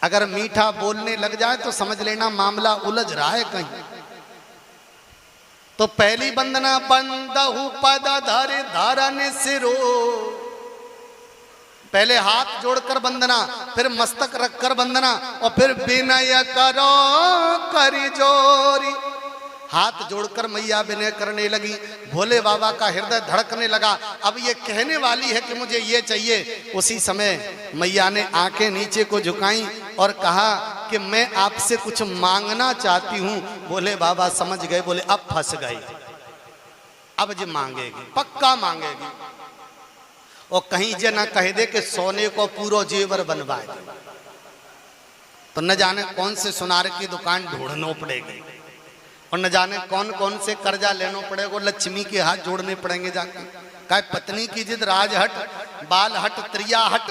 अगर मीठा बोलने लग जाए तो समझ लेना मामला उलझ रहा है कहीं। तो पहली वंदना बंदहु पद धरे धारण सिरो, पहले हाथ जोड़कर वंदना, फिर मस्तक रखकर वंदना, और फिर विनय करो करी जोरी। हाथ जोड़कर मैया विनय करने लगी, भोले बाबा का हृदय धड़कने लगा। अब ये कहने वाली है कि मुझे ये चाहिए। उसी समय मैया ने आंखें नीचे को झुकाई और कहा कि मैं आपसे कुछ मांगना चाहती हूं। भोले बाबा समझ गए, बोले अब फंस गई, अब जी मांगेगी, पक्का मांगेगी। और कहीं जे ना कह दे कि सोने को पूरा जेवर बनवाए, तो न जाने कौन से सुनार की दुकान ढूंढना पड़ेगी, और न जाने कौन कौन से कर्जा लेना पड़ेगा, लक्ष्मी के हाथ जोड़ने पड़ेंगे जाके। कहे पत्नी की जिद राज हट, बाल हट, त्रिया हट,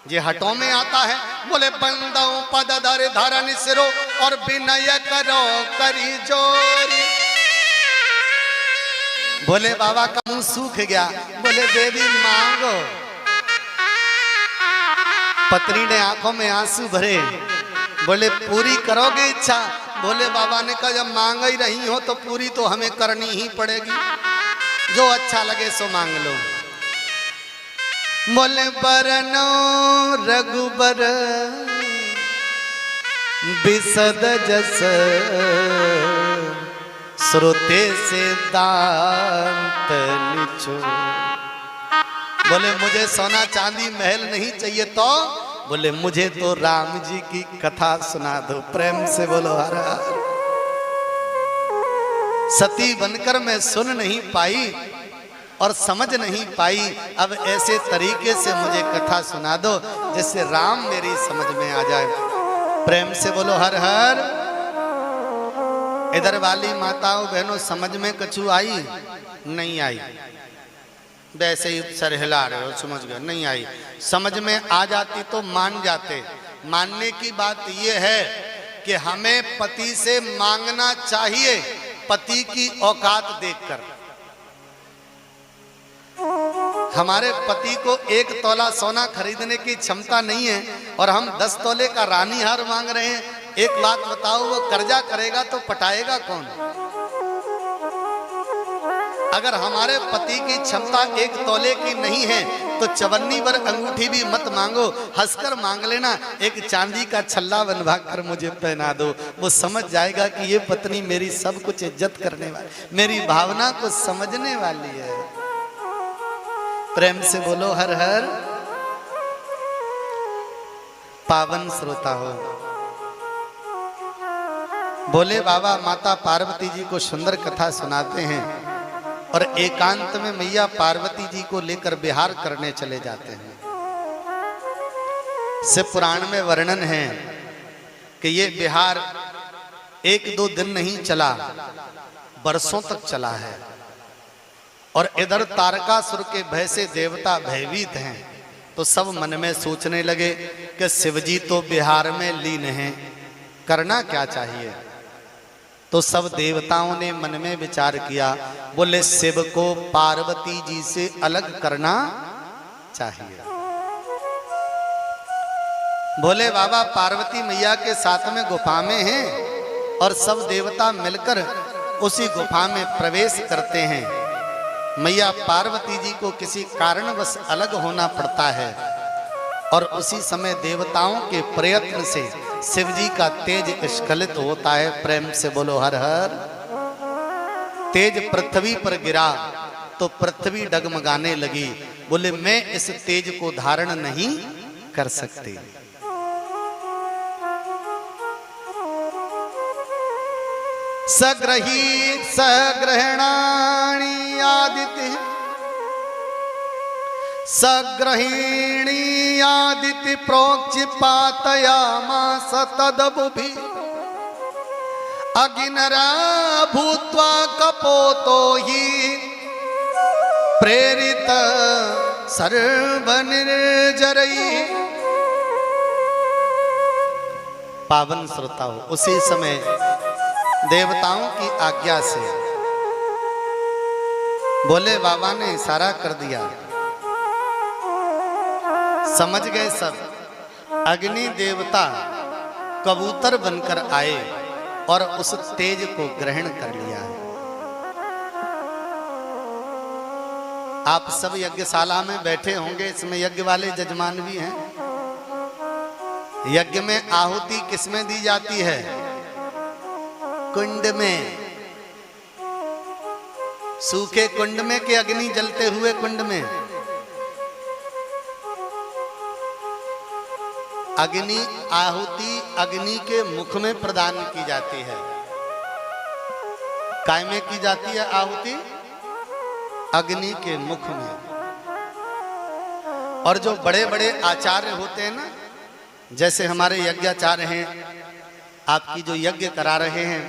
ये हटों में आता है। बोले बंदो पद धर धारण सिरो और विनय करो करी जोरी। बोले बाबा का मुंह सूख गया, बोले देवी मांगो। पत्नी ने आंखों में आंसू भरे, बोले पूरी करोगे इच्छा? भोले बाबा ने कहा जब मांग ही रही हो तो पूरी तो हमें करनी ही पड़ेगी, जो अच्छा लगे सो मांग लो। बोले बरनो रघुबर बिसद जस श्रोते से दांत निचो। बोले मुझे सोना चांदी महल नहीं चाहिए, तो बोले मुझे तो राम जी की कथा सुना दो। प्रेम से बोलो हर हर। सती बनकर मैं सुन नहीं पाई और समझ नहीं पाई, अब ऐसे तरीके से मुझे कथा सुना दो जिससे राम मेरी समझ में आ जाए। प्रेम से बोलो हर हर। इधर वाली माताओं बहनों समझ में कछु आई? नहीं आई। वैसे ही सर हिला रहे हो, समझ गए? नहीं आई। समझ में आ जाती तो मान जाते। मानने की बात यह है कि हमें पति से मांगना चाहिए पति की औकात देखकर। हमारे पति को 1 तोला सोना खरीदने की क्षमता नहीं है और हम 10 तोले का रानी हार मांग रहे हैं। एक बात बताओ, वो कर्जा करेगा तो पटाएगा कौन? अगर हमारे पति की क्षमता 1 तोले की नहीं है तो चवन्नी पर अंगूठी भी मत मांगो, हंसकर मांग लेना, एक चांदी का छल्ला बनवा कर मुझे पहना दो। वो समझ जाएगा कि ये पत्नी मेरी सब कुछ इज्जत करने वाली, मेरी भावना को समझने वाली है। प्रेम से बोलो हर हर। पावन श्रोता हो, भोले बाबा माता पार्वती जी को सुंदर कथा सुनाते हैं और एकांत में मैया पार्वती जी को लेकर विहार करने चले जाते हैं। शिव पुराण में वर्णन है कि ये विहार 1-2 दिन नहीं चला, बरसों तक चला है। और इधर तारकासुर के भय से देवता भयभीत हैं, तो सब मन में सोचने लगे कि शिवजी तो विहार में लीन हैं, करना क्या चाहिए। तो सब देवताओं ने मन में विचार किया, बोले शिव को पार्वती जी से अलग करना चाहिए। भोले बाबा पार्वती मैया के साथ में गुफा में हैं और सब देवता मिलकर उसी गुफा में प्रवेश करते हैं। मैया पार्वती जी को किसी कारणवश अलग होना पड़ता है और उसी समय देवताओं के प्रयत्न से शिव जी का तेज स्खलित होता है। प्रेम से बोलो हर हर। तेज पृथ्वी पर गिरा तो पृथ्वी डगमगाने लगी। बोले मैं इस तेज को धारण नहीं कर सकती। सग्रही सग्रहणानि आदित्य सग्रहिणी आदित्य प्रोक्षिपातयामास तदबुभि अगिनरा भूत्वा कपोतो हि प्रेरित सर्वनिर्जरैः। पावन श्रोताओं, उसी समय देवताओं की आज्ञा से भोले बाबा ने इशारा कर दिया, समझ गए सब। अग्नि देवता कबूतर बनकर आए और उस तेज को ग्रहण कर लिया। आप सब यज्ञशाला में बैठे होंगे, इसमें यज्ञ वाले जजमान भी हैं। यज्ञ में आहुति किसमें दी जाती है? कुंड में। सूखे कुंड में कि अग्नि जलते हुए कुंड में? अग्नि आहुति अग्नि के मुख में प्रदान की जाती है। काय में की जाती है आहुति? अग्नि के मुख में। और जो बड़े बड़े आचार्य होते हैं ना, जैसे हमारे यज्ञाचार्य हैं, आपकी जो यज्ञ करा रहे हैं,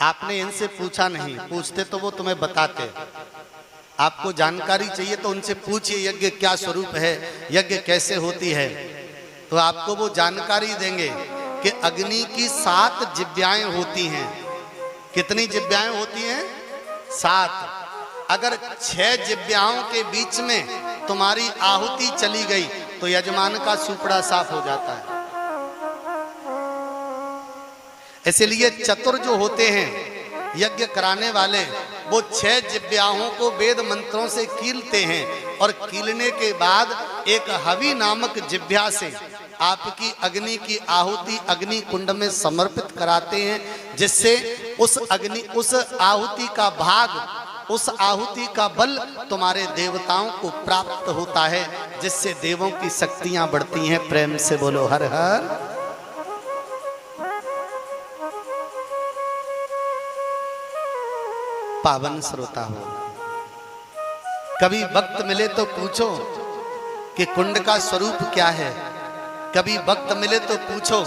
आपने इनसे पूछा नहीं, पूछते तो वो तुम्हें बताते। आपको जानकारी चाहिए तो उनसे पूछिए यज्ञ क्या स्वरूप है, यज्ञ कैसे होती है, तो आपको वो जानकारी देंगे कि अग्नि की 7 जिह्वाएं होती हैं। कितनी जिह्वाएं होती हैं? 7। अगर 6 जिह्वाओं के बीच में तुम्हारी आहुति चली गई तो यजमान का सुपड़ा साफ हो जाता है। इसलिए चतुर जो होते हैं यज्ञ कराने वाले, वो 6 जिह्वाओं को वेद मंत्रों से कीलते हैं और कीलने के बाद एक हवि नामक जिह्वा से आपकी अग्नि की आहुति अग्नि कुंड में समर्पित कराते हैं, जिससे उस आहुति का भाग, उस आहुति का बल तुम्हारे देवताओं को प्राप्त होता है, जिससे देवों की शक्तियां बढ़ती हैं। प्रेम से बोलो हर हर। पावन श्रोता हो, कभी वक्त मिले तो पूछो कि कुंड का स्वरूप क्या है। कभी वक्त मिले तो पूछो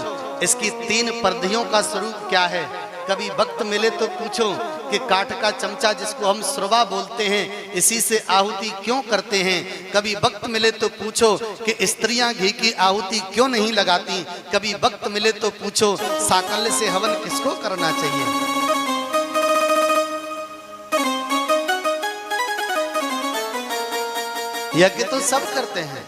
इसकी 3 परधियों का स्वरूप क्या है। कभी वक्त मिले तो पूछो कि काठ का चमचा जिसको हम श्रवा बोलते हैं, इसी से आहुति क्यों करते हैं। कभी वक्त मिले तो पूछो कि स्त्रियां घी की आहुति क्यों नहीं लगाती। कभी वक्त मिले तो पूछो साकल्य से हवन किसको करना चाहिए। यज्ञ तो सब करते हैं।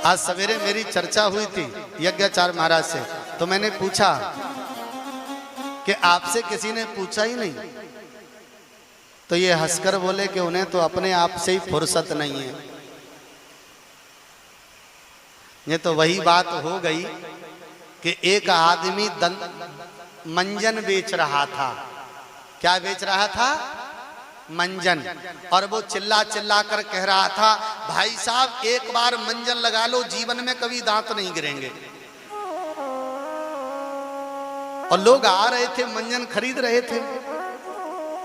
आज सवेरे मेरी चर्चा हुई थी यज्ञाचार्य महाराज से, तो मैंने पूछा कि आपसे किसी ने पूछा ही नहीं। तो ये हंसकर बोले कि उन्हें तो अपने आप से ही फुर्सत नहीं है। ये तो वही बात हो गई कि एक आदमी मंजन बेच रहा था। क्या बेच रहा था? मंजन। और वो चिल्ला चिल्ला कर कह रहा था, भाई साहब एक बार मंजन लगा लो, जीवन में कभी दांत नहीं गिरेंगे। और लोग आ रहे थे, मंजन खरीद रहे थे।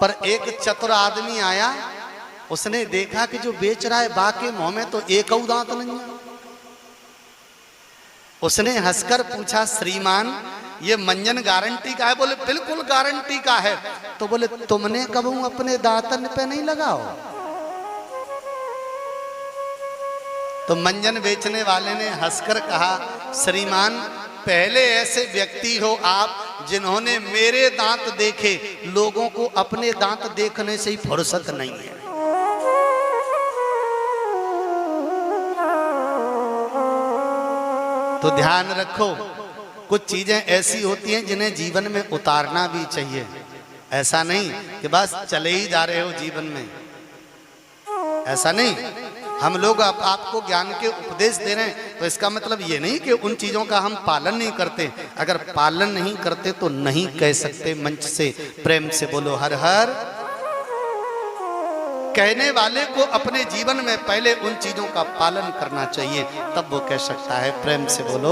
पर एक चतुर आदमी आया, उसने देखा कि जो बेच रहा है बाके मुंह में तो एक दांत नहीं है। उसने हंसकर पूछा, श्रीमान ये मंजन गारंटी का है? बोले बिल्कुल गारंटी का है। तो बोले तुमने कब अपने दांतन पे नहीं लगाओ? तो मंजन बेचने वाले ने हंसकर कहा, श्रीमान पहले ऐसे व्यक्ति हो आप जिन्होंने मेरे दांत देखे, लोगों को अपने दांत देखने से ही फुर्सत नहीं है। तो ध्यान रखो, कुछ चीजें ऐसी होती हैं जिन्हें जीवन में उतारना भी चाहिए। ऐसा नहीं कि बस चले ही जा रहे हो जीवन में, ऐसा नहीं। हम लोग आपको ज्ञान के उपदेश दे रहे हैं तो इसका मतलब ये नहीं कि उन चीजों का हम पालन नहीं करते। अगर पालन नहीं करते तो नहीं कह सकते मंच से। प्रेम से बोलो हर हर। कहने वाले को अपने जीवन में पहले उन चीजों का पालन करना चाहिए, तब वो कह सकता है। प्रेम से बोलो।